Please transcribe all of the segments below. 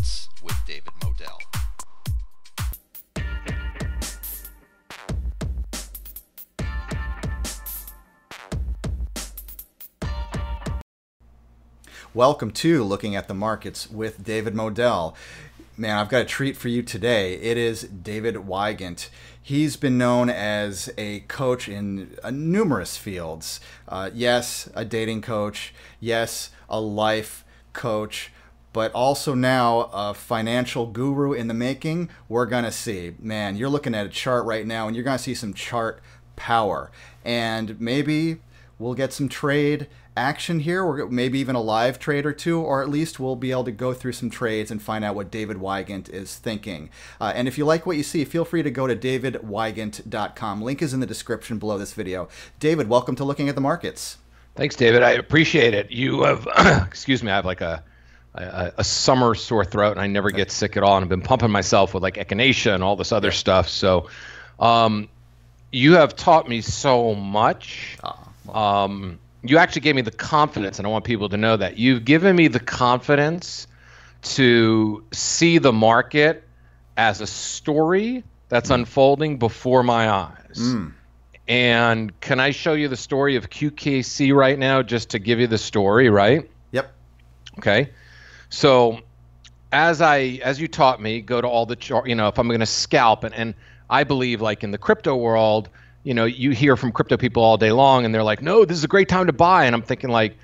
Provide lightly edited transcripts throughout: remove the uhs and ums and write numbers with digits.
Markets with David Modell. Welcome to Looking at the Markets with David Modell. Man, I've got a treat for you today. It is David Wygant. He's been known as a coach in numerous fields. Yes, a dating coach. Yes, a life coach. But also now a financial guru in the making. We're going to see. Man, you're looking at a chart right now, and you're going to see some chart power. And maybe we'll get some trade action here, or maybe even a live trade or two, or at least we'll be able to go through some trades and find out what David Wygant is thinking. And if you like what you see, feel free to go to davidwygant.com. Link is in the description below this video. David, welcome to Looking at the Markets. Thanks, David. I appreciate it. You have, excuse me, I have like a summer sore throat, and I never get sick at all. And I've been pumping myself with like echinacea and all this other stuff. So you have taught me so much. You actually gave me the confidence, and I want people to know that. You've given me the confidence to see the market as a story that's unfolding before my eyes. And can I show you the story of QKC right now, just to give you the story, right? Yep. Okay. So as you taught me, go to all the chart, if I'm going to scalp, and I believe, like in the crypto world, you hear from crypto people all day long, and they're like, no, this is a great time to buy. And I'm thinking like,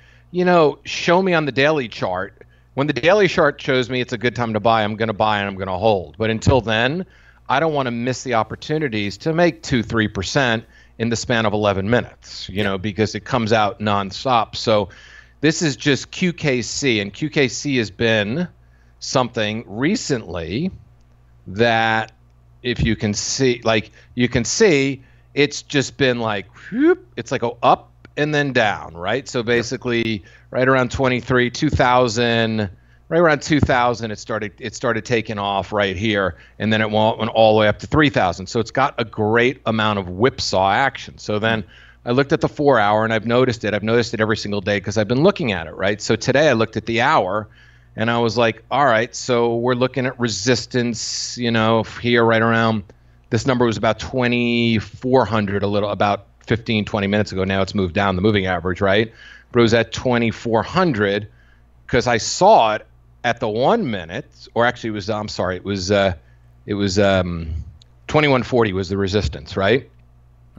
show me on the daily chart. When the daily chart shows me it's a good time to buy, I'm going to buy and I'm going to hold. But until then, I don't want to miss the opportunities to make 2-3% in the span of 11 minutes, because it comes out nonstop. So this is just QKC, and QKC has been something recently that, if you can see, it's just been like, whoop, it's like up and then down, right? So basically right around 2000, it started taking off right here, and then it went all the way up to 3,000. So it's got a great amount of whipsaw action. So then I looked at the 4-hour, and I've noticed it every single day because I've been looking at it, right? So today I looked at the hour, and I was like, all right, so we're looking at resistance, here right around. This number was about 2,400 about 15, 20 minutes ago. Now it's moved down, the moving average, right? But it was at 2,400 because I saw it at the 1 minute, or actually it was 2,140 was the resistance, right?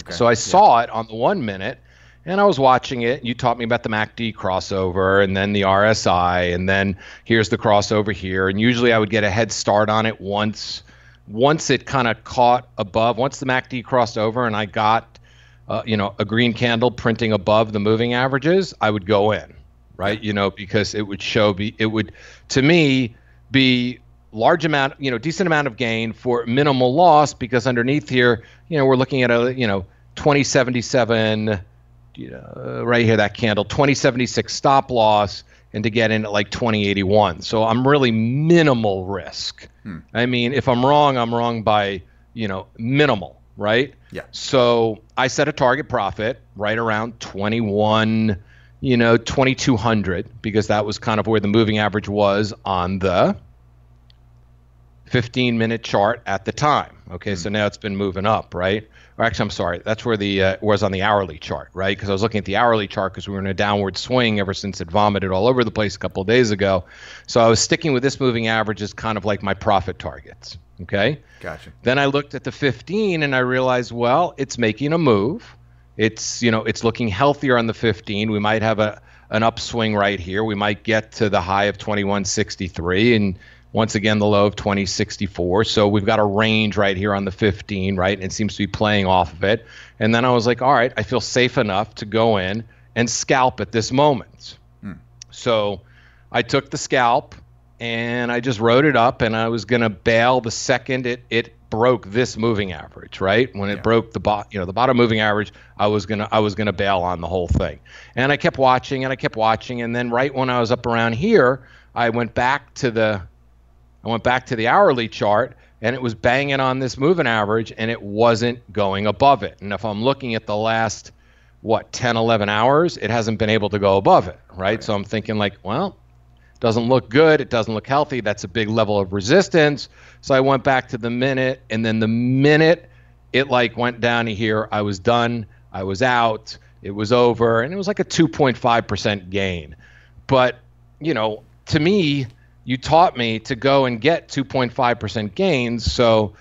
Okay. So I saw it on the 1 minute, and I was watching it. You taught me about the MACD crossover, and then the RSI, and then here's the crossover here. And usually I would get a head start on it once it kind of caught above, once the MACD crossed over and I got, a green candle printing above the moving averages, I would go in, right? Because it would to me, be large amount, decent amount of gain for minimal loss, because underneath here, we're looking at a, 2077, right here, that candle, 2076 stop loss, and to get in at like 2081. So I'm really minimal risk. I mean, if I'm wrong by, minimal, right? Yeah. So I set a target profit right around 2200, because that was kind of where the moving average was on the 15-minute chart at the time. Okay, so now it's been moving up, right? Or actually, I'm sorry, that's where the was on the hourly chart, right? Because I was looking at the hourly chart because we were in a downward swing ever since it vomited all over the place a couple of days ago. So I was sticking with this moving average as kind of like my profit targets, okay? Gotcha. Then I looked at the 15 and I realized, well, it's making a move. It's, it's looking healthier on the 15. We might have an upswing right here. We might get to the high of 2163 and once again, the low of 2064. So we've got a range right here on the 15, right? And it seems to be playing off of it. And then I was like, all right, I feel safe enough to go in and scalp at this moment. So I took the scalp and I just wrote it up, and I was going to bail the second it broke this moving average, right? When it broke the bottom moving average, I was gonna bail on the whole thing. And I kept watching and I kept watching, and then right when I was up around here, I went back to the hourly chart, and it was banging on this moving average, and it wasn't going above it. And if I'm looking at the last, 10, 11 hours, it hasn't been able to go above it, right? So I'm thinking like, well, Doesn't look good. It doesn't look healthy. That's a big level of resistance. So I went back to the minute, and then the minute it like went down to here, I was done. I was out. It was over, and it was like a 2.5% gain. But, to me, you taught me to go and get 2.5% gains. So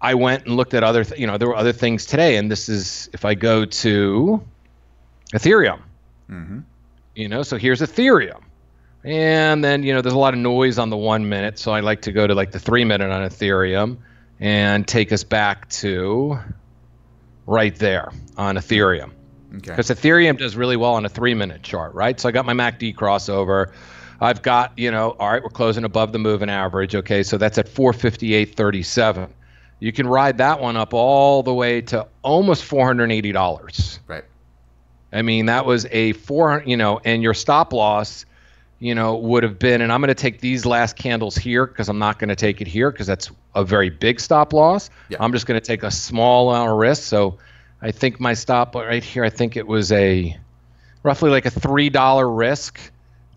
I went and looked at other, there were other things today. And this is, if I go to Ethereum, so here's Ethereum. And then, there's a lot of noise on the 1 minute. So I like to go to like the 3 minute on Ethereum and take us back to right there on Ethereum. Okay. Because Ethereum does really well on a 3 minute chart, right? So I got my MACD crossover. I've got, all right, we're closing above the moving average. Okay, so that's at 458.37. You can ride that one up all the way to almost $480. Right. I mean, that was a 400, and your stop loss, would have been, and I'm going to take these last candles here because I'm not going to take it here because that's a very big stop loss. Yeah. I'm just going to take a small amount of risk. So I think my stop right here, I think it was roughly like a $3 risk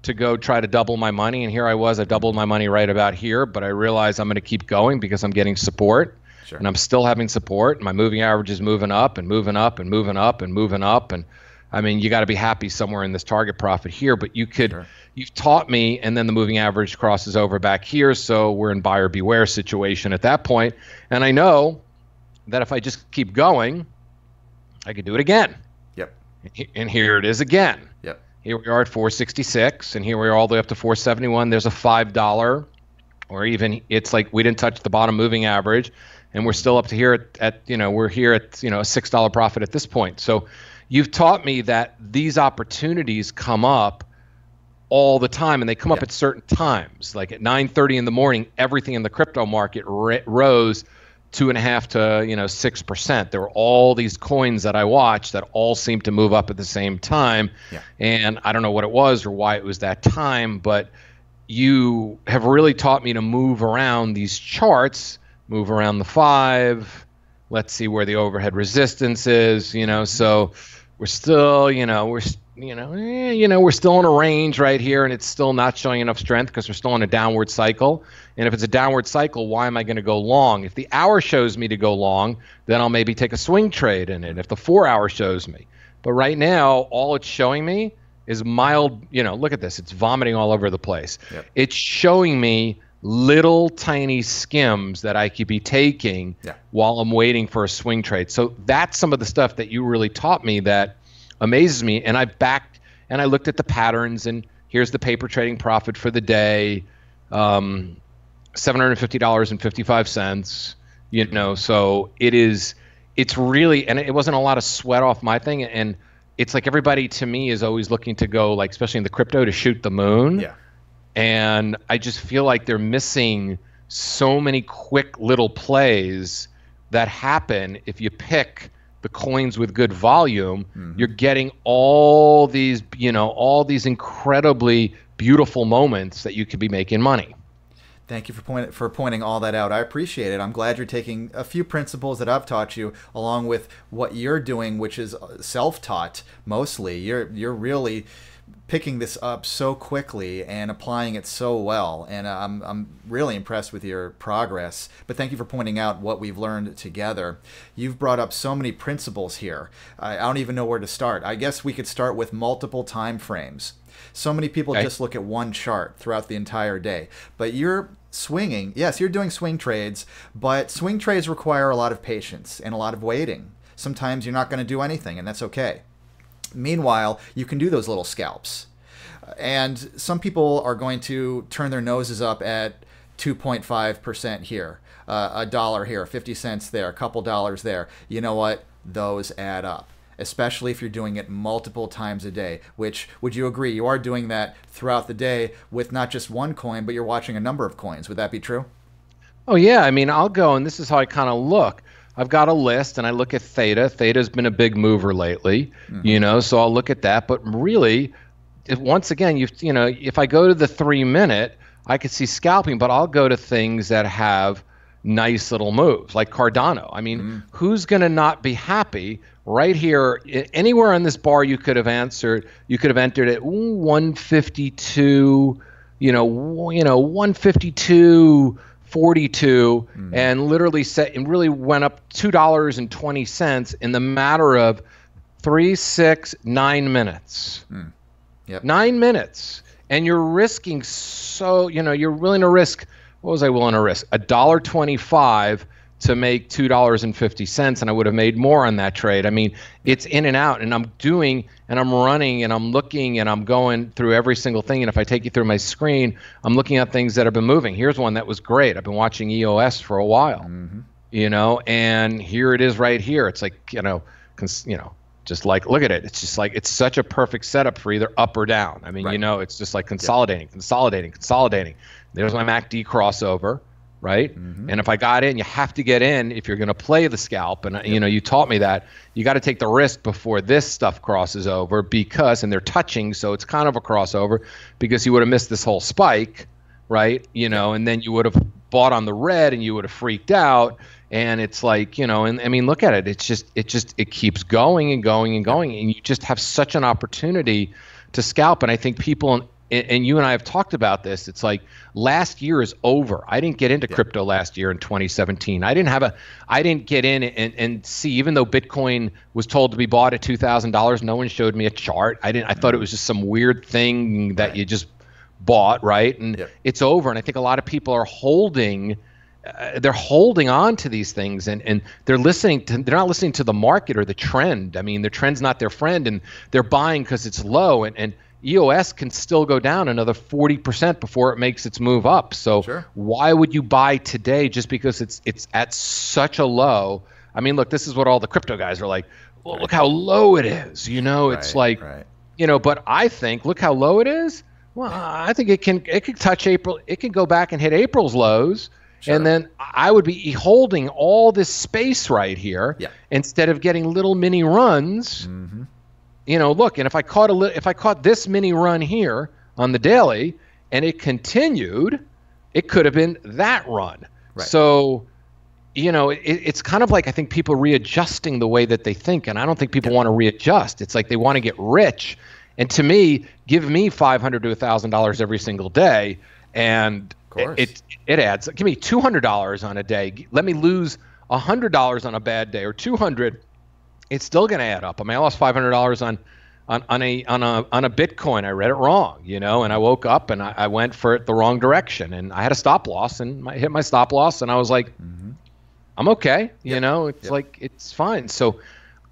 to go try to double my money. And here I doubled my money right about here, but I realized I'm going to keep going because I'm getting support. Sure. And I'm still having support. My moving average is moving up and moving up and moving up and moving up. And I mean, you got to be happy somewhere in this target profit here, but you've taught me, and then the moving average crosses over back here. So we're in buyer beware situation at that point. And I know that if I just keep going, I could do it again. Yep. And here it is again. Yep. Here we are at 466, and here we are all the way up to 471. There's a $5, or even it's like we didn't touch the bottom moving average, and we're still up to here we're here at a $6 profit at this point. So you've taught me that these opportunities come up all the time, and they come up at certain times. Like at 9:30 in the morning, everything in the crypto market rose 2.5 to 6%. There were all these coins that I watched that all seemed to move up at the same time. Yeah. And I don't know what it was or why it was that time, but you have really taught me to move around these charts, move around the 5. Let's see where the overhead resistance is, so we're still, we're still in a range right here, and it's still not showing enough strength because we're still in a downward cycle. And if it's a downward cycle, why am I going to go long? If the hour shows me to go long, then I'll maybe take a swing trade in it if the 4 hour shows me. But right now, all it's showing me is mild, look at this. It's vomiting all over the place. Yep. It's showing me little tiny skims that I could be taking while I'm waiting for a swing trade. So that's some of the stuff that you really taught me that amazes me. And I backed and I looked at the patterns, and here's the paper trading profit for the day, $750.55. So it's really, and it wasn't a lot of sweat off my thing. And it's like everybody to me is always looking to go, like, especially in the crypto, to shoot the moon. Yeah. And I just feel like they're missing so many quick little plays that happen if you pick the coins with good volume. You're getting all these, all these incredibly beautiful moments that you could be making money. Thank you for pointing all that out. I appreciate it. I'm glad you're taking a few principles that I've taught you along with what you're doing, which is self-taught mostly. You're really picking this up so quickly and applying it so well, and I'm really impressed with your progress. But thank you for pointing out what we've learned together. You've brought up so many principles here. I don't even know where to start. I guess we could start with multiple time frames. So many people just look at one chart throughout the entire day, but you're swinging. Yes, you're doing swing trades, but swing trades require a lot of patience and a lot of waiting. Sometimes you're not going to do anything, and that's okay. Meanwhile, you can do those little scalps. And some people are going to turn their noses up at 2.5% here, $1 here, 50 cents there, a couple dollars there. You know what? Those add up, especially if you're doing it multiple times a day, which, would you agree, you are doing that throughout the day with not just one coin, but you're watching a number of coins. Would that be true? Oh, yeah. I mean, I'll go, and this is how I kind of look. I've got a list, and I look at Theta. Theta's been a big mover lately, so I'll look at that. But really, once again, if I go to the 3 minute, I could see scalping, but I'll go to things that have nice little moves, like Cardano. I mean, who's going to not be happy right here? Anywhere on this bar you could have entered at 152, 152, 42, and literally set and really went up $2.20 in the matter of 3, 6, 9 minutes. Yep. 9 minutes. And you're risking you're willing to risk, what was I willing to risk? $1.25 to make $2.50, and I would have made more on that trade. I mean, it's in and out, and I'm doing, and I'm running, and I'm looking, and I'm going through every single thing. And if I take you through my screen, I'm looking at things that have been moving. Here's one that was great. I've been watching EOS for a while, and here it is right here. It's like, just like, look at it. It's just like, it's such a perfect setup for either up or down. I mean, it's just like consolidating. There's my MACD crossover. Right. And if I got in, you have to get in if you're going to play the scalp. And, you taught me that you got to take the risk before this stuff crosses over and they're touching. So it's kind of a crossover because you would have missed this whole spike. Right. And then you would have bought on the red and you would have freaked out. And it's like, and I mean, look at it. It keeps going and going and going. And you just have such an opportunity to scalp. And I think people, and you and I have talked about this, it's like last year is over. I didn't get into crypto last year in 2017. I didn't get in and see, even though Bitcoin was told to be bought at $2,000, no one showed me a chart. I thought it was just some weird thing that you just bought, right? And it's over. And I think a lot of people are holding on to these things and they're not listening to the market or the trend. I mean, the trend's not their friend, and they're buying because it's low, and EOS can still go down another 40% before it makes its move up. So why would you buy today just because it's at such a low? I mean, look, this is what all the crypto guys are like, well, look how low it is. It's like, but I think, look how low it is. Well, I think it could touch April. It can go back and hit April's lows. And then I would be holding all this space right here instead of getting little mini runs. Look, and if I caught this mini run here on the daily and it continued, it could have been that run. Right. So, it's kind of like, I think people readjusting the way that they think, and I don't think people want to readjust. It's like they want to get rich. And to me, give me $500 to $1,000 every single day, and it adds. Give me $200 on a day. Let me lose $100 on a bad day, or $200. It's still going to add up. I mean, I lost $500 on a Bitcoin. I read it wrong, and I woke up and I went for it the wrong direction, and I had a stop loss, and I hit my stop loss, and I was like, I'm okay. It's like, it's fine. So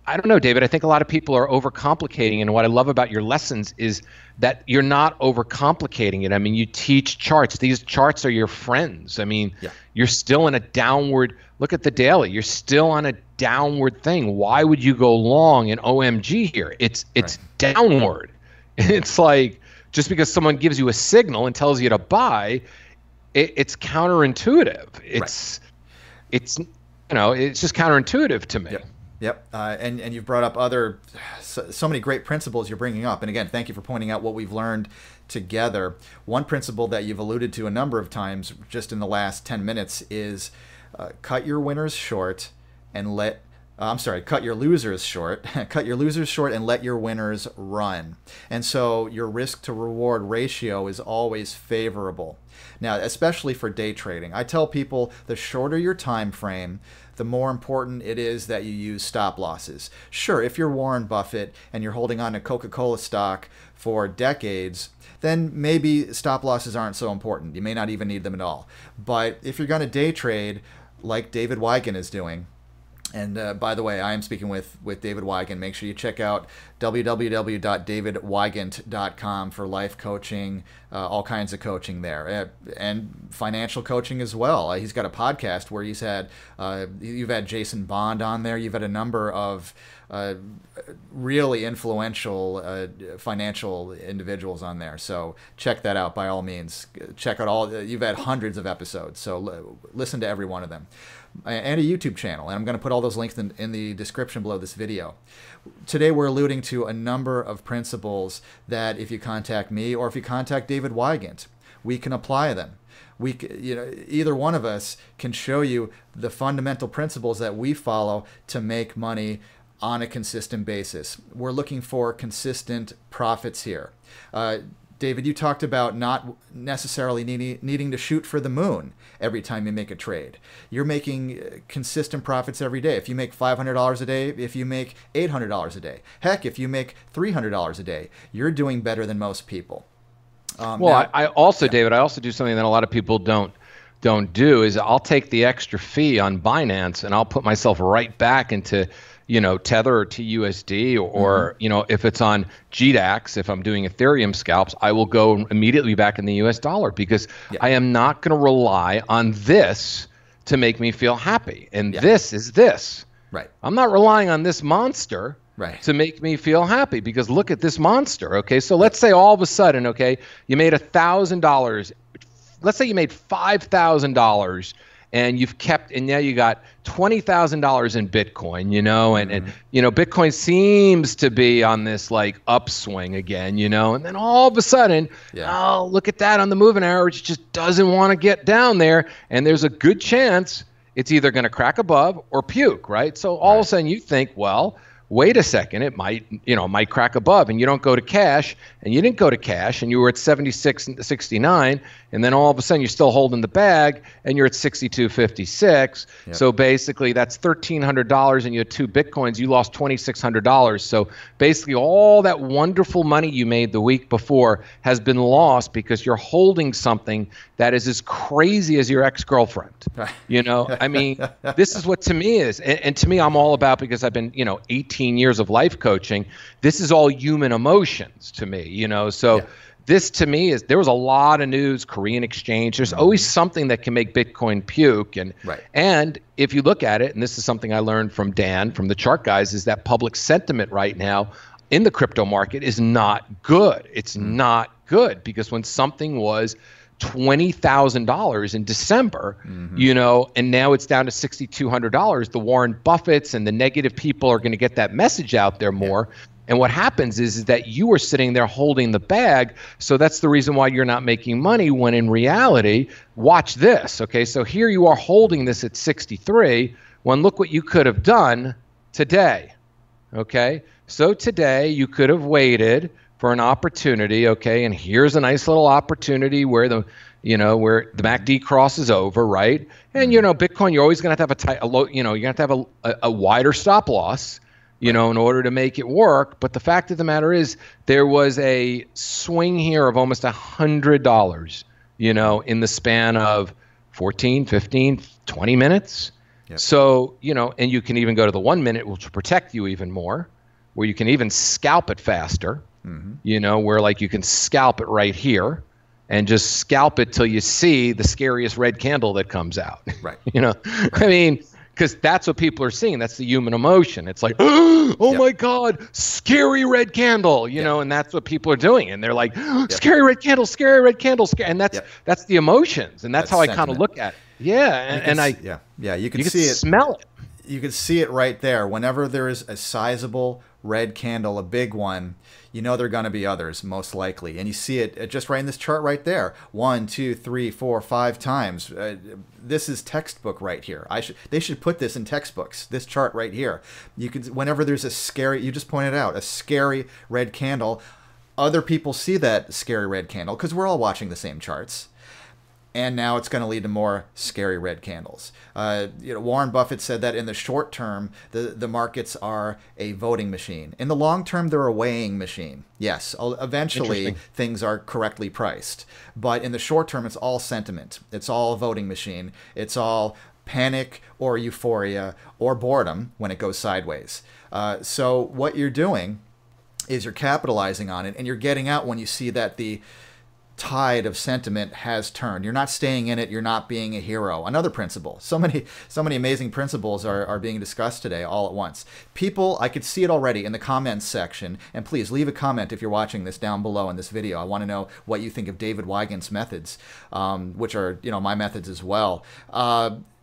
I don't know, David. I think a lot of people are overcomplicating, and what I love about your lessons is that you're not overcomplicating it. I mean, you teach charts. These charts are your friends. I mean, you're still in a downward. Look at the daily. You're still on a downward thing. Why would you go long in OMG here? It's downward. It's like, just because someone gives you a signal and tells you to buy, it's counterintuitive. It's just counterintuitive to me. Yep. And you've brought up so many great principles you're bringing up. And again, thank you for pointing out what we've learned together. One principle that you've alluded to a number of times just in the last 10 minutes is cut your winners short and cut your losers short. Cut your losers short and let your winners run. And so your risk to reward ratio is always favorable. Now, especially for day trading, I tell people the shorter your time frame, the more important it is that you use stop losses. Sure, if you're Warren Buffett and you're holding on to Coca-Cola stock for decades, then maybe stop losses aren't so important. You may not even need them at all. But if you're going to day trade like David Wygant is doing, and by the way, I am speaking with David Wygant. Make sure you check out www.davidwygant.com for life coaching, all kinds of coaching there, and financial coaching as well. He's got a podcast where you've had Jason Bond on there. You've had a number of really influential financial individuals on there. So check that out by all means. Check out you've had hundreds of episodes, so listen to every one of them. And a YouTube channel, and I'm going to put all those links in the description below this video. Today we're alluding to a number of principles that if you contact me or if you contact David Wygant, we can apply them. Either one of us can show you the fundamental principles that we follow to make money on a consistent basis. We're looking for consistent profits here. David, you talked about not necessarily needing to shoot for the moon every time you make a trade. You're making consistent profits every day. If you make $500 a day, if you make $800 a day, heck, if you make $300 a day, you're doing better than most people. I also, David, I also do something that a lot of people don't do is I'll take the extra fee on Binance and I'll put myself right back into, Tether or TUSD or if it's on GDAX, if I'm doing Ethereum scalps, I will go immediately back in the US dollar because I am not going to rely on this to make me feel happy. And this is this. Right. I'm not relying on this monster to make me feel happy because look at this monster. Okay. So let's say all of a sudden, you made $1,000. Let's say you made $5,000 and and now you got $20,000 in Bitcoin, and Bitcoin seems to be on this like upswing again, and then all of a sudden, oh, look at that on the moving average, just doesn't want to get down there. And there's a good chance it's either going to crack above or puke, right? So all of a sudden you think, well, wait a second, it might crack above, and you don't go to cash, and you didn't go to cash, and you were at 76.69, and then all of a sudden you're still holding the bag, and you're at 62.56. So basically that's $1,300, and you had 2 Bitcoins, you lost $2,600. So basically all that wonderful money you made the week before has been lost because you're holding something that is as crazy as your ex-girlfriend. I mean, this is what to me is, and to me I'm all about, because I've been 18 years of life coaching, this is all human emotions to me, so this to me is, there was a lot of news, Korean exchange, there's always something that can make Bitcoin puke. And if you look at it, and this is something I learned from Dan, from the chart guys, is that public sentiment right now in the crypto market is not good. It's not good because when something was $20,000 in December, and now it's down to $6,200. The Warren Buffetts and the negative people are going to get that message out there more. And what happens is that you are sitting there holding the bag. So that's the reason why you're not making money, when in reality, watch this. Okay, so here you are holding this at 63, when look what you could have done today. Okay, so today you could have waited for an opportunity, and here's a nice little opportunity where the MACD crosses over, right? And Bitcoin, you're always going to have you're going to have to have a wider stop loss, in order to make it work. But the fact of the matter is, there was a swing here of almost $100, in the span of 14, 15, 20 minutes. So, and you can even go to the 1 minute, which will protect you even more, where you can even scalp it faster. Where like you can scalp it right here and just scalp it till you see the scariest red candle that comes out. Right. I mean, because that's what people are seeing. That's the human emotion. It's like, oh my God, scary red candle, and that's what people are doing. And they're like, scary red candle, scary red candle, scary. And that's the emotions. And that's how sentiment. I kind of look at it. Yeah. You can see it. Smell it. You can see it right there. Whenever there is a sizable red candle, a big one, there are going to be others, most likely. And you see it just right in this chart right there. 1, 2, 3, 4, 5 times. This is textbook right here. They should put this in textbooks, this chart right here. Whenever there's a scary, you just pointed out, a scary red candle, other people see that scary red candle because we're all watching the same charts. And now it's going to lead to more scary red candles. Warren Buffett said that in the short term, the markets are a voting machine. In the long term, they're a weighing machine. Yes, eventually things are correctly priced. But in the short term, it's all sentiment. It's all a voting machine. It's all panic or euphoria or boredom when it goes sideways. So what you're doing is you're capitalizing on it, and you're getting out when you see that the tide of sentiment has turned. You're not staying in it. You're not being a hero. Another principle. So many amazing principles are being discussed today all at once. People, I could see it already in the comments section, and please leave a comment if you're watching this down below in this video. I want to know what you think of David Wygant's methods, which are, my methods as well.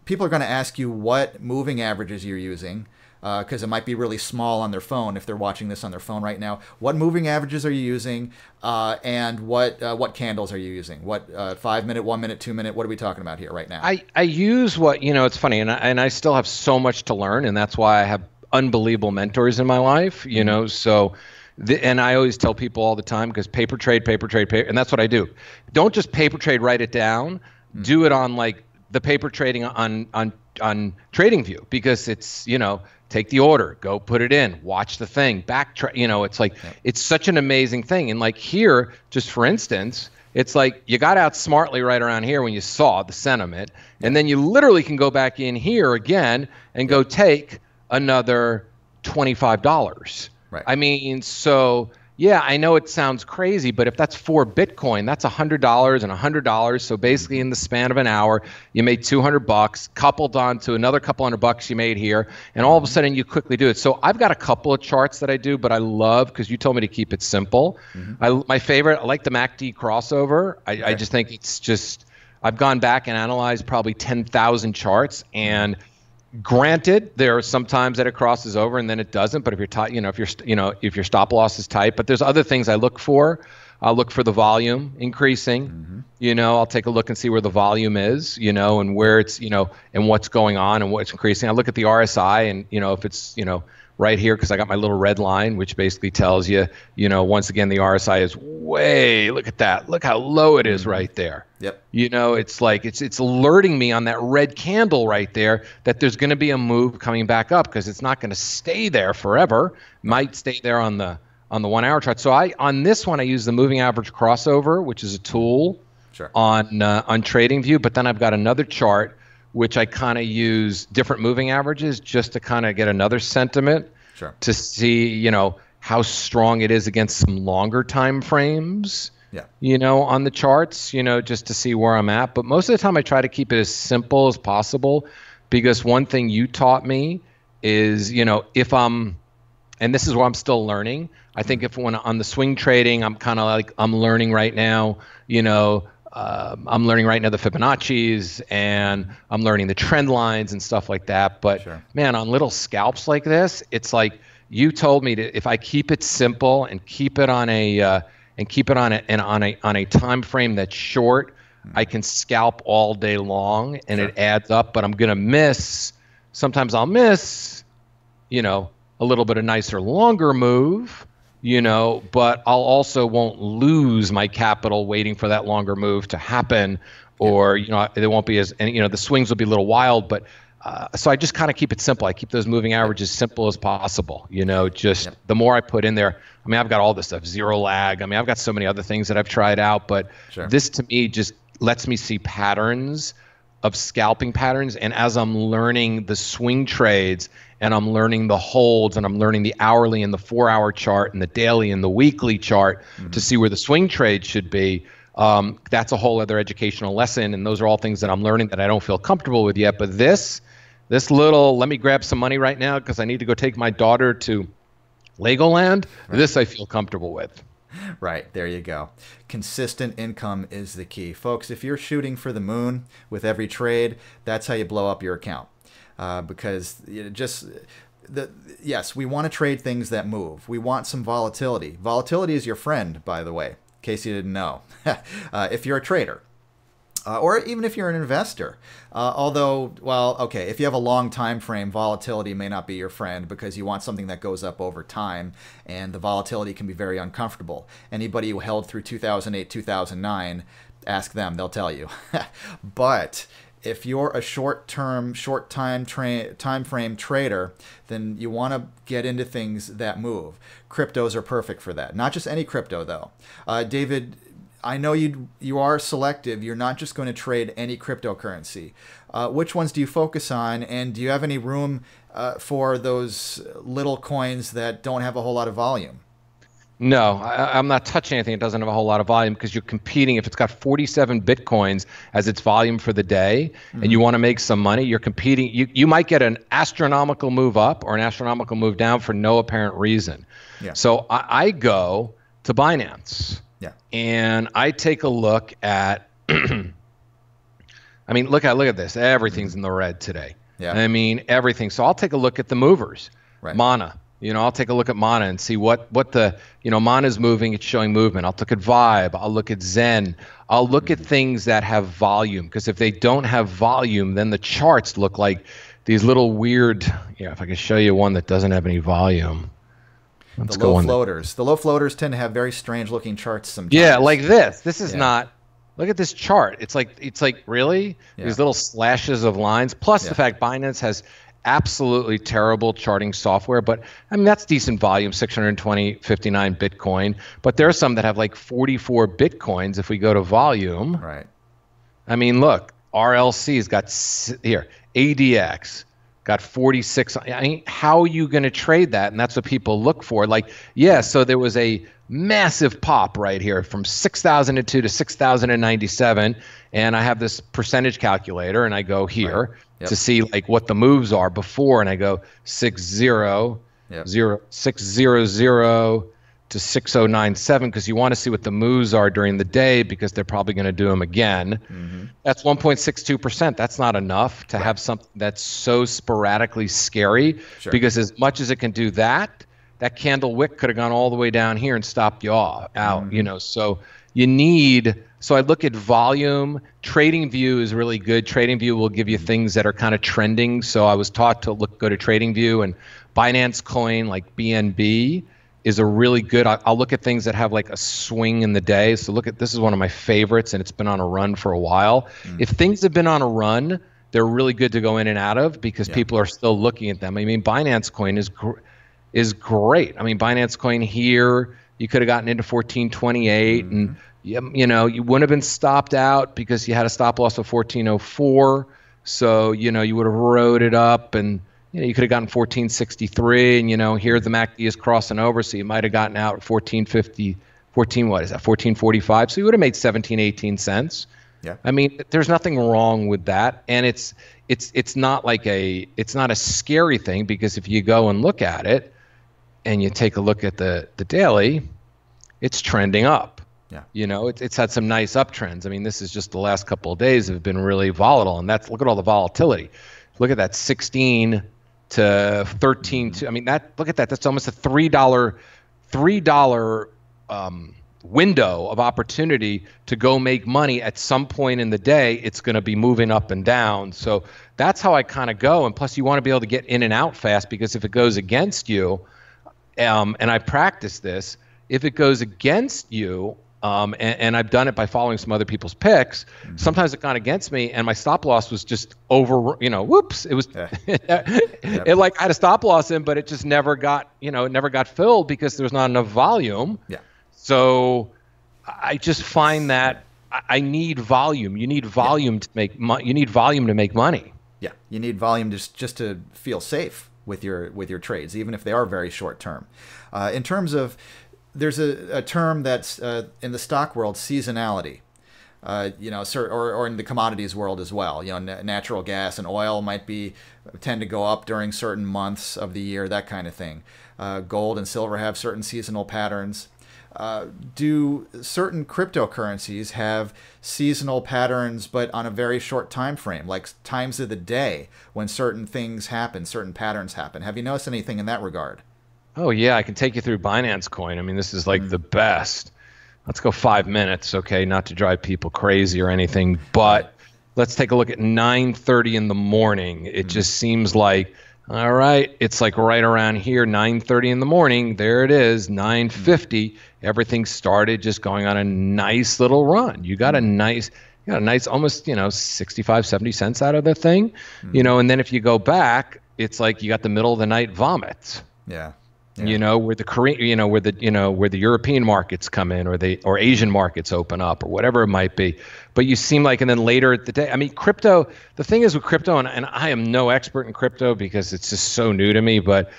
People are going to ask you what moving averages you're using, because it might be really small on their phone if they're watching this on their phone right now. What moving averages are you using, and what candles are you using? What 5 minute, 1 minute, 2 minute? What are we talking about here right now? I use what it's funny, and I still have so much to learn, and that's why I have unbelievable mentors in my life. So And I always tell people all the time, because paper trade, and that's what I do. Don't just paper trade, write it down. Do it on like the paper trading on TradingView, because it's, take the order, go put it in, watch the thing, it's like, it's such an amazing thing. And like here, just for instance, it's like you got out smartly right around here when you saw the sentiment, and then you literally can go back in here again and go take another $25. Right. I mean, so yeah, I know it sounds crazy, but if that's 4 Bitcoin, that's $100 and $100. So basically in the span of an hour, you made $200 coupled on to another couple $100 you made here. And all of a sudden you quickly do it. So I've got a couple of charts that I do, but I love, because you told me to keep it simple. My favorite, I like the MACD crossover. I just think it's just, I've gone back and analyzed probably 10,000 charts, and granted, there are some times that it crosses over and then it doesn't. But if you're tight, if your stop loss is tight, but there's other things I look for. I'll look for the volume increasing. I'll take a look and see where the volume is, and where it's, and what's going on and what's increasing. I look at the RSI, and if it's, right here, because I got my little red line, which basically tells you, once again, the RSI is look at that. Look how low it is right there. Yep. It's like, it's alerting me on that red candle right there that there's going to be a move coming back up, because it's not going to stay there forever. Might stay there on the 1 hour chart. So on this one, I use the moving average crossover, which is a tool on TradingView. But then I've got another chart, which I kind of use different moving averages just to kind of get another sentiment to see, how strong it is against some longer time frames, on the charts, just to see where I'm at. But most of the time I try to keep it as simple as possible, because one thing you taught me is, if and this is where I'm still learning. I think when on the swing trading, I'm kind of like, I'm learning right now, I'm learning right now the Fibonacci's, and I'm learning the trend lines and stuff like that. But man, on little scalps like this, it's like you told me if I keep it simple and keep it on a time frame that's short, I can scalp all day long, and it adds up. But I'm gonna miss. Sometimes I'll miss, a little bit of nicer longer move. But I'll also won't lose my capital waiting for that longer move to happen, or, there won't be and the swings will be a little wild, but so I just kind of keep it simple. I keep those moving averages simple as possible, the more I put in there. I mean, I've got all this stuff, zero lag. I mean, I've got so many other things that I've tried out, but this to me just lets me see patterns of scalping patterns. And as I'm learning the swing trades, and I'm learning the holds, and I'm learning the hourly and the 4 hour chart and the daily and the weekly chart to see where the swing trade should be, that's a whole other educational lesson. And those are all things that I'm learning that I don't feel comfortable with yet. But this little, let me grab some money right now because I need to go take my daughter to Legoland, this I feel comfortable with. Right, there you go. Consistent income is the key. Folks, if you're shooting for the moon with every trade, that's how you blow up your account. Because yes, we want to trade things that move. We want some volatility. Volatility is your friend, by the way, in case you didn't know. If you're a trader, or even if you're an investor. Although, well, okay, if you have a long time frame, volatility may not be your friend, because you want something that goes up over time, and the volatility can be very uncomfortable. Anybody who held through 2008, 2009, ask them, they'll tell you. But if you're a short time frame trader, then you want to get into things that move. Cryptos are perfect for that. Not just any crypto, though. David, I know you are selective. You're not just going to trade any cryptocurrency. Which ones do you focus on, and do you have any room for those little coins that don't have a whole lot of volume? No, I'm not touching anything that doesn't have a whole lot of volume, because you're competing. If it's got 47 Bitcoins as its volume for the day, and you want to make some money, you're competing. You might get an astronomical move up or an astronomical move down for no apparent reason. Yeah. So I go to Binance. Yeah. And I take a look at, I mean, look at this. Everything's in the red today. Yeah. I mean, everything. So I'll take a look at the movers. Right. Mana. I'll take a look at Mana and see what the, Mana's moving, it's showing movement. I'll look at Vibe. I'll look at Zen. I'll look at things that have volume, because if they don't have volume, then the charts look like these little weird, if I can show you one that doesn't have any volume. The Let's go low on. floaters. The low floaters tend to have very strange looking charts sometimes. Yeah, like this. This is Yeah. not. Look at this chart. It's like really Yeah. these little slashes of lines. Plus Yeah. the fact Binance has absolutely terrible charting software, but I mean that's decent volume, 659 Bitcoin. But there are some that have like 44 Bitcoins if we go to volume. Right. I mean, look, RLC's got here, ADX got 46. I mean, how are you going to trade that? And that's what people look for. Like, yeah, so there was a massive pop right here from 6,002 to 6,097. And I have this percentage calculator and I go here Right. Yep. to see like what the moves are before. And I go 60, Yep. 600 to 6097 because you want to see what the moves are during the day because they're probably going to do them again. Mm-hmm. That's 1.62%. That's not enough to have something that's so sporadically scary Sure. because as much as it can do that, that candle wick could have gone all the way down here and stopped you out, you know. So you need, so I look at volume. TradingView is really good. TradingView will give you things that are kind of trending. So I was taught to go to TradingView, and Binance Coin like BNB is a really good, I'll look at things that have like a swing in the day. So look at, this is one of my favorites and it's been on a run for a while. If things have been on a run, they're really good to go in and out of because people are still looking at them. I mean, Binance Coin is great. I mean, Binance Coin here, you could have gotten into 1428 and you know, you wouldn't have been stopped out because you had a stop loss of 1404. So, you know, you would have rode it up and you know, you could have gotten 1463 and, you know, here the MACD is crossing over. So you might have gotten out at 1445. So you would have made 17, 18 cents. Yeah. I mean, there's nothing wrong with that. And it's not like it's not a scary thing because if you go and look at it and you take a look at the daily, it's trending up. Yeah. You know, it's had some nice uptrends. I mean, this is just the last couple of days have been really volatile and look at all the volatility. Look at that 16 to 13 to, I mean, look at that. That's almost a $3 window of opportunity to go make money at some point in the day. It's going to be moving up and down. So that's how I kind of go. And plus you want to be able to get in and out fast because if it goes against you, and I practice this, if it goes against you, and I've done it by following some other people's picks. Sometimes it got against me, and my stop loss was just over. You know, whoops! It was it like I had a stop loss in, but it just never got filled because there's not enough volume. Yeah. So I just find that I need volume. You need volume to make you need volume to make money. Yeah, you need volume just to feel safe with your trades, even if they are very short term. In terms of there's a term that's in the stock world, seasonality. You know, or in the commodities world as well. You know, natural gas and oil tend to go up during certain months of the year, that kind of thing. Gold and silver have certain seasonal patterns. Do certain cryptocurrencies have seasonal patterns, but on a very short time frame, like times of the day when certain things happen, certain patterns happen? Have you noticed anything in that regard? Oh, yeah, I can take you through Binance Coin. I mean, this is like the best. Let's go 5 minutes, okay, not to drive people crazy or anything, but let's take a look at 9:30 in the morning. It just seems like, all right, it's like right around here, 9:30 in the morning. There it is, 9:50. Everything started just going on a nice little run. You got a nice almost, you know, 65, 70 cents out of the thing, you know, and then if you go back, it's like you got the middle of the night vomit. Yeah. You know, where the Korean, where the European markets come in, or Asian markets open up, or whatever it might be. But you seem like, and then later at the day, I mean, crypto. The thing is with crypto, and I am no expert in crypto because it's just so new to me. But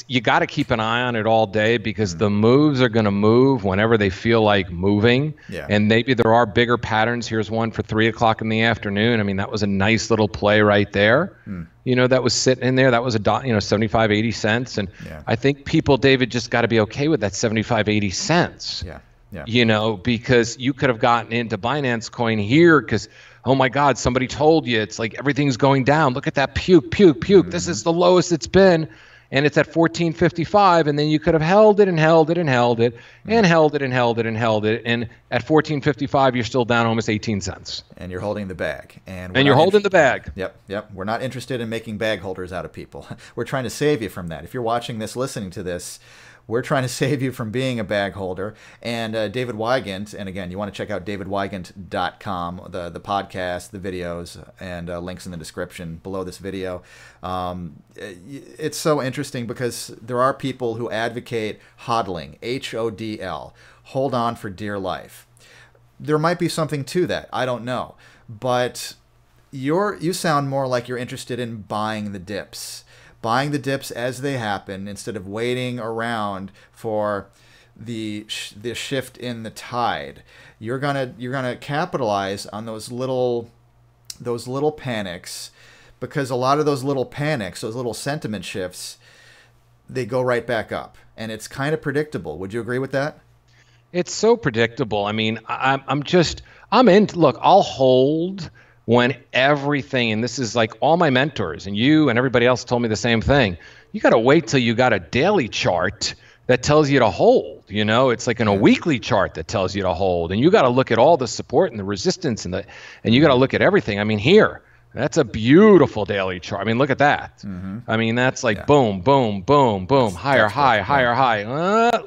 you got to keep an eye on it all day because the moves are going to move whenever they feel like moving. Yeah. And maybe there are bigger patterns. Here's one for 3 o'clock in the afternoon. I mean, that was a nice little play right there. You know, that was sitting in there. That was 75, 80 cents. And I think people, David, just got to be okay with that 75, 80 cents. Yeah. Yeah. You know, because you could have gotten into Binance Coin here because, oh my God, somebody told you it's like everything's going down. Look at that puke. This is the lowest it's been. And it's at 1455, and then you could have held it and held it and held it and held it and held it and held it. And at 1455, you're still down almost 18 cents. And you're holding the bag. And you're holding the bag. Yep. We're not interested in making bag holders out of people. We're trying to save you from that. If you're watching this, listening to this, We're trying to save you from being a bag holder. And David Wygant, and again, you want to check out davidwygant.com, the podcast, the videos, and links in the description below this video. It's so interesting because there are people who advocate hodling, HODL, hold on for dear life. There might be something to that. I don't know. But you sound more like you're interested in buying the dips. Buying the dips as they happen instead of waiting around for the shift in the tide. You're gonna capitalize on those little panics, because a lot of those little panics, those little sentiment shifts, they go right back up, and it's kind of predictable. Would you agree with that? It's so predictable. I mean, I'm in. Look, I'll hold when everything, and this is like all my mentors and you and everybody else told me the same thing. You got to wait till you got a daily chart that tells you to hold. You know, it's like in a weekly chart that tells you to hold, and you got to look at all the support and the resistance and you got to look at everything. I mean, here, that's a beautiful daily chart. I mean, look at that. I mean, that's like boom, boom, boom, boom, higher high, higher high,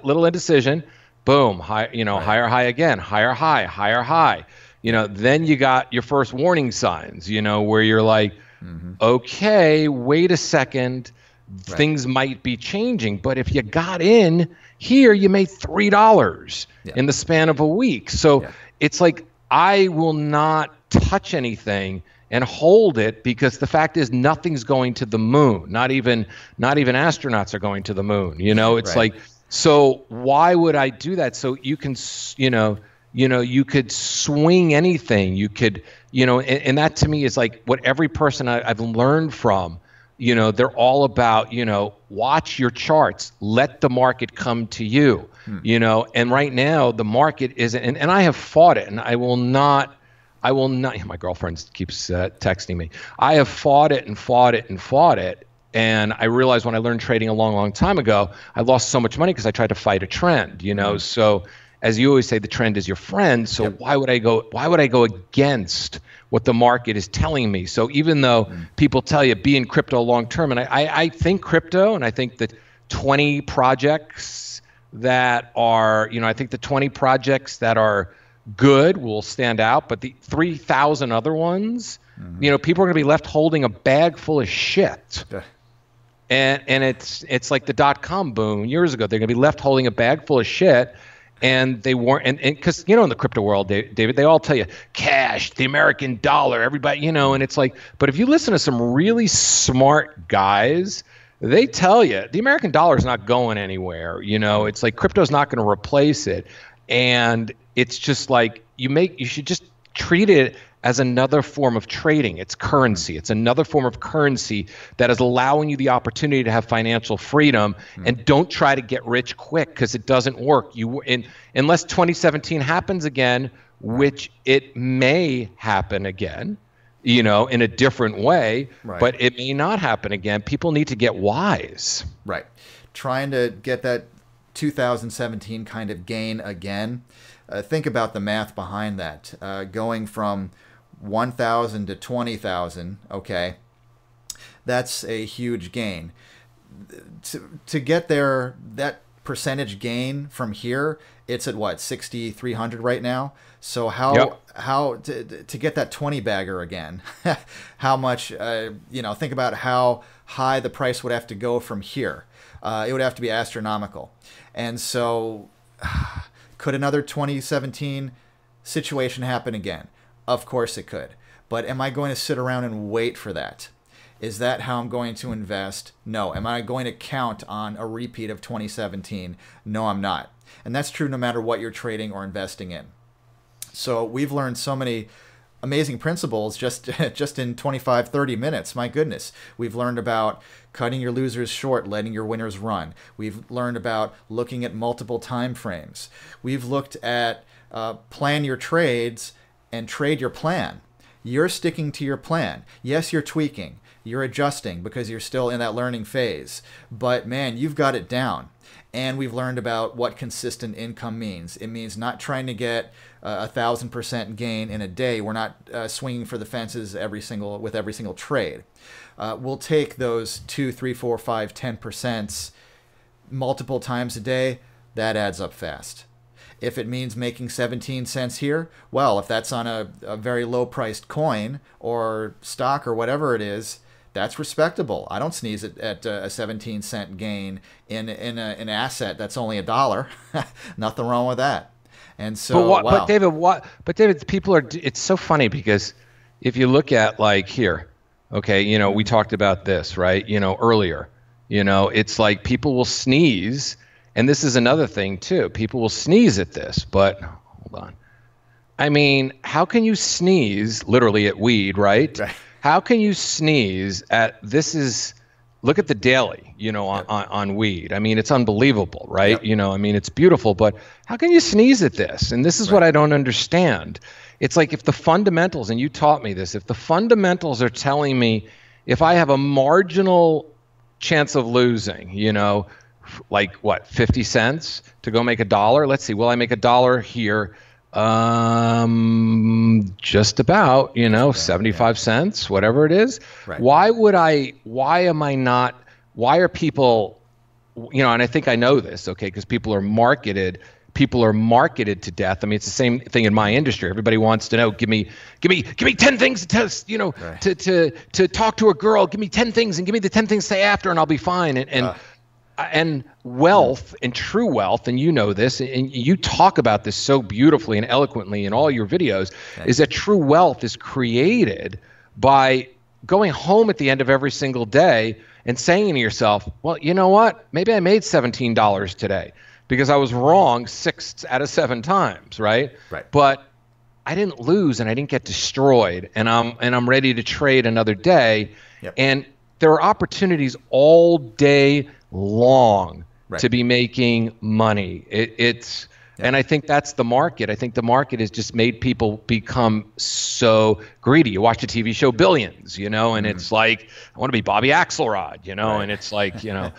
little indecision, boom, high, higher high again, higher high, higher high. Then you got your first warning signs, where you're like, okay, wait a second, things might be changing. But if you got in here, you made $3 in the span of a week. So it's like, I will not touch anything and hold it, because the fact is nothing's going to the moon. Not even astronauts are going to the moon. It's like, so why would I do that? So you can, you could swing anything. You could, and that to me is like what every person I've learned from, they're all about, watch your charts, let the market come to you, and right now the market isn't, and I have fought it, and I will not, my girlfriend keeps texting me. I have fought it and fought it and fought it. And I realized when I learned trading a long, long time ago, I lost so much money because I tried to fight a trend, so as you always say, the trend is your friend. So why would I go against what the market is telling me? So even though people tell you be in crypto long term, and I think crypto, and I think that 20 projects that are, I think the 20 projects that are good will stand out, but the 3,000 other ones, people are going to be left holding a bag full of shit. And it's like the .com boom years ago. They're going to be left holding a bag full of shit. And they weren't, and because, in the crypto world, David, they all tell you cash, the American dollar, everybody, and it's like, but if you listen to some really smart guys, they tell you the American dollar is not going anywhere. It's like crypto's not going to replace it. And it's just like you should just treat it as another form of trading. It's currency. It's another form of currency that is allowing you the opportunity to have financial freedom. And don't try to get rich quick, because it doesn't work. Unless 2017 happens again, which it may happen again, in a different way, but it may not happen again. People need to get wise. Right. Trying to get that 2017 kind of gain again. Think about the math behind that. Going from 1,000 to 20,000, okay, that's a huge gain. To get there, that percentage gain from here, it's at what, 6,300 right now? So how to get that 20 bagger again? How much? Think about how high the price would have to go from here. It would have to be astronomical, and so could another 2017 situation happen again? Of course it could. But am I going to sit around and wait for that? Is that how I'm going to invest? No. Am I going to count on a repeat of 2017? No, I'm not. And that's true no matter what you're trading or investing in. So we've learned so many amazing principles just in 25, 30 minutes. My goodness. We've learned about cutting your losers short, letting your winners run. We've learned about looking at multiple time frames. We've looked at plan your trades and trade your plan. You're sticking to your plan. Yes, you're tweaking. You're adjusting because you're still in that learning phase. But man, you've got it down. And we've learned about what consistent income means. It means not trying to get 1,000% gain in a day. We're not swinging for the fences with every single trade. We'll take those 2, 3, 4, 5, 10%, multiple times a day, that adds up fast. If it means making 17 cents here, well, if that's on a very low-priced coin or stock or whatever it is, that's respectable. I don't sneeze at a 17-cent gain in an asset that's only $1. Nothing wrong with that. And so, wow. But David, people are. It's so funny because if you look at like here, okay, you know, we talked about this, right? You know, earlier, you know, it's like people will sneeze. And this is another thing too. People will sneeze at this, but hold on. I mean, how can you sneeze literally at weed, right? How can you sneeze at this is look at the daily, you know, on weed. I mean, it's unbelievable, right? Yep. You know, I mean, it's beautiful, but how can you sneeze at this? And this is what I don't understand. It's like if the fundamentals, and you taught me this, if the fundamentals are telling me if I have a marginal chance of losing, you know, like what, 50 cents to go make $1? Let's see, will I make $1 here? Just about, you know, 75 cents, whatever it is. Right. Why are people, you know, and I think I know this, okay, because people are marketed to death. I mean, it's the same thing in my industry. Everybody wants to know, give me 10 things to test, you know, to talk to a girl, give me 10 things and give me the 10 things to say after and I'll be fine. And wealth and true wealth, and you know this, and you talk about this so beautifully and eloquently in all your videos, is that true wealth is created by going home at the end of every single day and saying to yourself, well, you know what? Maybe I made $17 today because I was wrong 6 out of 7 times, right? But I didn't lose and I didn't get destroyed, and I'm ready to trade another day. And there are opportunities all day long to be making money. And I think that's the market. I think the market has just made people become so greedy. You watch the TV show Billions, you know, and it's like, I want to be Bobby Axelrod, you know, and it's like, you know,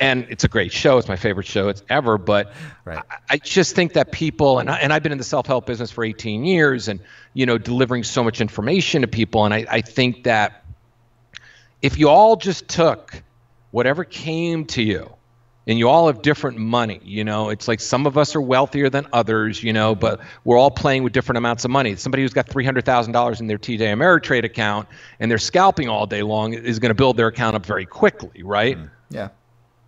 and it's a great show. It's my favorite show it's ever. But I just think that people, and I've been in the self-help business for 18 years and, you know, delivering so much information to people. And I think that if you all just took whatever came to you, and you all have different money, you know, it's like some of us are wealthier than others, you know, but we're all playing with different amounts of money. Somebody who's got $300,000 in their TD Ameritrade account and they're scalping all day long is going to build their account up very quickly, right?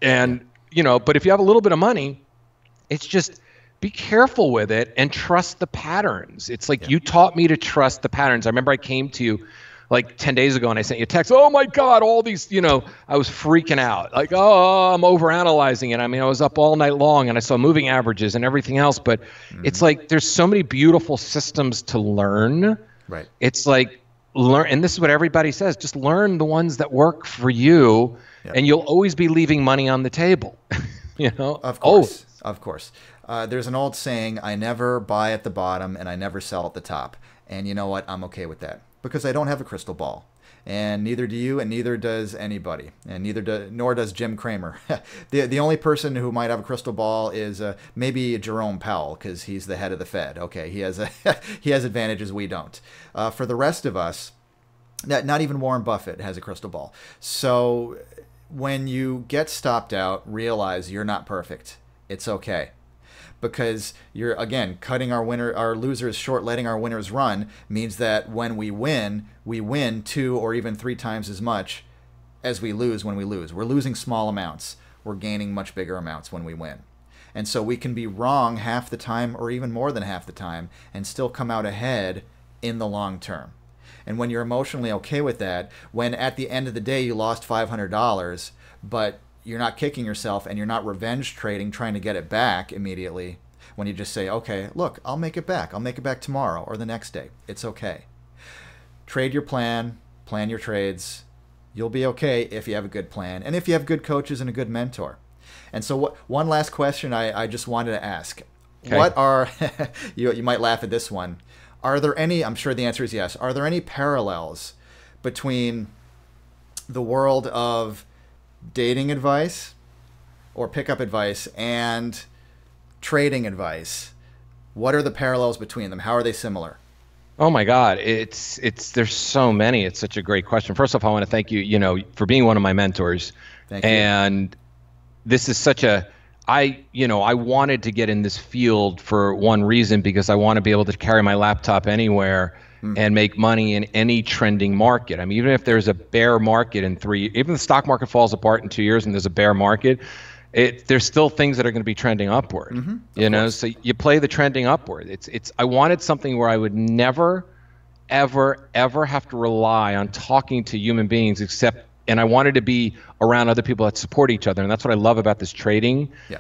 And, you know, but if you have a little bit of money, it's just be careful with it and trust the patterns. It's like you taught me to trust the patterns. I remember I came to you like 10 days ago and I sent you a text, oh my God, all these, you know, I was freaking out. Like, oh, I'm overanalyzing it. I mean, I was up all night long and I saw moving averages and everything else, but it's like, there's so many beautiful systems to learn. It's like, learn, and this is what everybody says, just learn the ones that work for you and you'll always be leaving money on the table, you know? Of course, of course. There's an old saying, I never buy at the bottom and I never sell at the top. And you know what? I'm okay with that. Because I don't have a crystal ball, and neither do you, and neither does anybody, and nor does Jim Cramer. The only person who might have a crystal ball is maybe Jerome Powell, because he's the head of the Fed. Okay, he has he has advantages we don't. For the rest of us, not even Warren Buffett has a crystal ball. So when you get stopped out, realize you're not perfect. It's okay. Because you're, again, cutting our losers short, letting our winners run means that when we win 2 or even 3 times as much as we lose when we lose. We're losing small amounts. We're gaining much bigger amounts when we win. And so we can be wrong half the time or even more than half the time and still come out ahead in the long term. And when you're emotionally okay with that, when at the end of the day you lost $500, but you're not kicking yourself and you're not revenge trading, trying to get it back immediately, when you just say, okay, look, I'll make it back. I'll make it back tomorrow or the next day. It's okay. Trade your plan your trades. You'll be okay if you have a good plan and if you have good coaches and a good mentor. And so one last question I just wanted to ask. Okay. What are, you might laugh at this one, are there any, I'm sure the answer is yes, are there any parallels between the world of dating advice or pickup advice and trading advice? What are the parallels between them? How are they similar? Oh my God, there's so many. It's such a great question. First off, I want to thank you, you know, for being one of my mentors. Thank you. And this is such a, I wanted to get in this field for one reason, because I want to be able to carry my laptop anywhere and make money in any trending market. I mean, even if there's a bear market in even the stock market falls apart in 2 years and there's a bear market, there's still things that are going to be trending upward. You know, so you play the trending upward. I wanted something where I would never, ever, ever have to rely on talking to human beings, and I wanted to be around other people that support each other. And that's what I love about this trading. Yeah.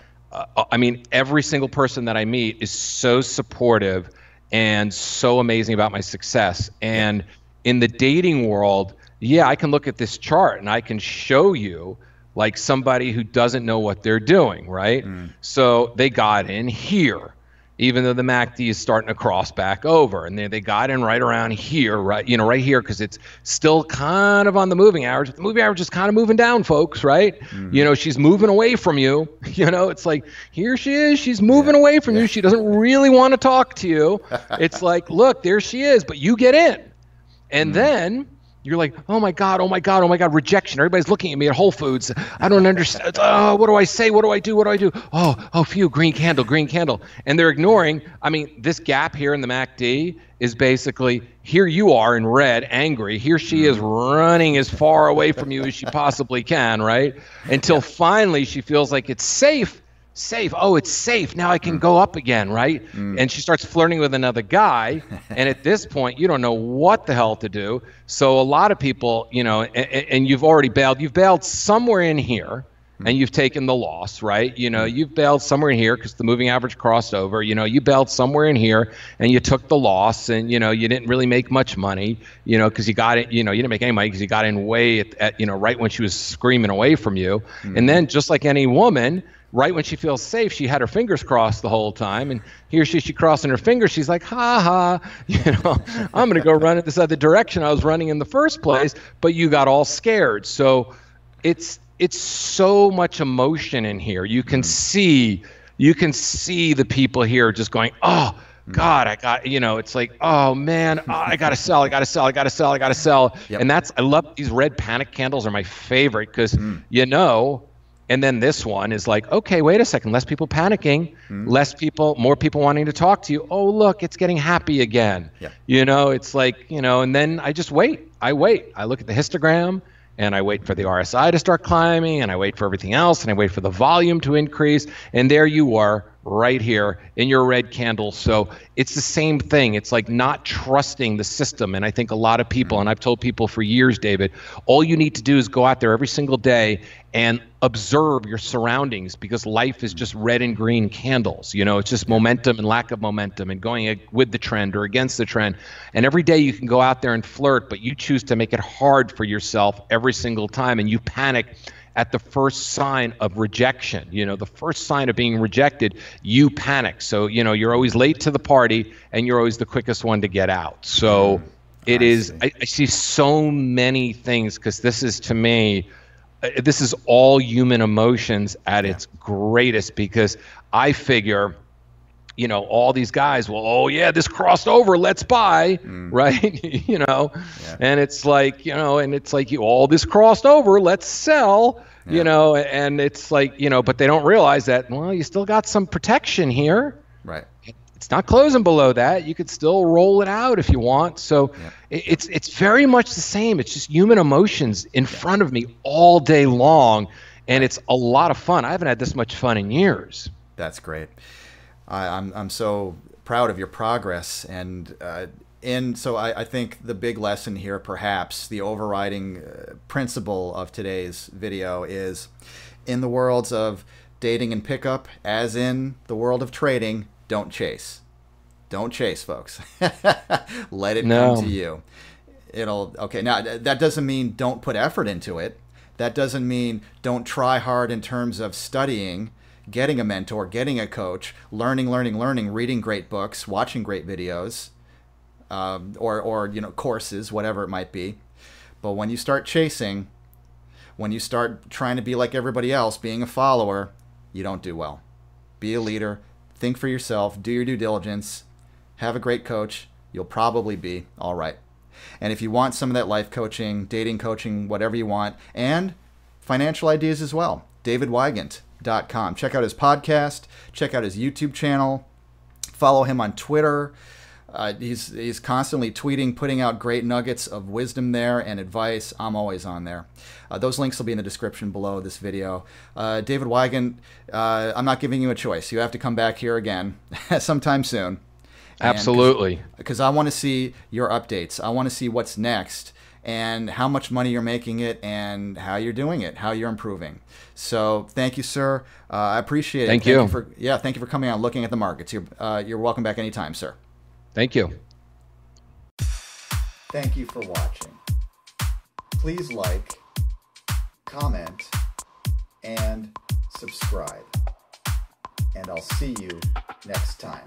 I mean, every single person that I meet is so supportive and so amazing about my success. And in the dating world, yeah, I can look at this chart and I can show you like somebody who doesn't know what they're doing, right? So they got in here, even though the MACD is starting to cross back over, and they got in right around here, right? You know, right here, because it's still kind of on the moving average. The moving average is kind of moving down, folks, right? You know, she's moving away from you. You know, it's like, here she is. She's moving away from you. She doesn't really want to talk to you. It's like, look, there she is, but you get in. And then you're like, oh my God, oh my God, oh my God, rejection. Everybody's looking at me at Whole Foods. I don't understand. Oh, what do I say? What do I do? What do I do? Oh, phew, green candle, green candle. And they're ignoring, I mean, this gap here in the MACD is basically, here you are in red, angry. Here she is running as far away from you as she possibly can, right? Until finally she feels like it's safe. Oh, it's safe. Now I can go up again, right? And she starts flirting with another guy. And at this point, you don't know what the hell to do. So a lot of people, you know, and you've already bailed. You've bailed somewhere in here, and you've taken the loss, right? You know, you've bailed somewhere in here because the moving average crossed over. You know, you bailed somewhere in here, and you took the loss, and, you know, you didn't really make much money, you know, because you got it, you know, you didn't make any money because you got in way at, you know, right when she was screaming away from you. And then just like any woman, right when she feels safe, she had her fingers crossed the whole time, and here she crossing her fingers. She's like, ha ha, you know, I'm going to go run in this other direction I was running in the first place, but you got all scared. So it's so much emotion in here. You can see the people here just going, oh God, I got, you know, it's like, oh man, I got to sell. And I love these red panic candles are my favorite because, you know, and then this one is like, okay, wait a second, less people panicking, more people wanting to talk to you. Oh, look, it's getting happy again. Yeah. You know, it's like, you know, and then I just wait. I look at the histogram, and I wait for the RSI to start climbing, and I wait for everything else, and I wait for the volume to increase, and there you are right here in your red candle. So it's the same thing. It's like not trusting the system. And I think a lot of people, and I've told people for years, David, all you need to do is go out there every single day and observe your surroundings, because life is just red and green candles. You know, it's just momentum and lack of momentum and going with the trend or against the trend. And every day you can go out there and flirt, but you choose to make it hard for yourself every single time, and you panic at the first sign of rejection. You know, the first sign of being rejected, you panic. So, you know, you're always late to the party, and you're always the quickest one to get out. So I see so many things, because this is, to me, this is all human emotions at its greatest, because I figure, you know, all these guys, well, oh yeah, this crossed over, let's buy, right? You know, and it's like, you know, and it's like, all this crossed over, let's sell, you know, and it's like, you know, but they don't realize that, well, you still got some protection here. Right. It's not closing below that. You could still roll it out if you want. So it's very much the same. It's just human emotions in front of me all day long, and it's a lot of fun. I haven't had this much fun in years. That's great. I'm so proud of your progress, and so I think the big lesson here, perhaps the overriding principle of today's video, is in the worlds of dating and pickup, as in the world of trading, don't chase. Don't chase, folks. Let it come to you. Okay, now that doesn't mean don't put effort into it. That doesn't mean don't try hard in terms of studying, getting a mentor, getting a coach, learning, reading great books, watching great videos, or you know, courses, whatever it might be. But when you start chasing, when you start trying to be like everybody else, being a follower, you don't do well. Be a leader. Think for yourself. Do your due diligence. Have a great coach. You'll probably be all right. And if you want some of that life coaching, dating coaching, whatever you want, and financial ideas as well, David Wygant. davidwygant.com. Check out his podcast. Check out his YouTube channel. Follow him on Twitter. He's constantly tweeting, putting out great nuggets of wisdom there and advice. I'm always on there. Those links will be in the description below this video. David Wygant, I'm not giving you a choice. You have to come back here again sometime soon. Absolutely. Because I want to see your updates. I want to see what's next and how much money you're making it and how you're doing it, how you're improving. So thank you, sir. I appreciate it. Thank you. Thank you for coming on, looking at the markets. You're welcome back anytime, sir. Thank you. Thank you for watching. Please like, comment, and subscribe. And I'll see you next time.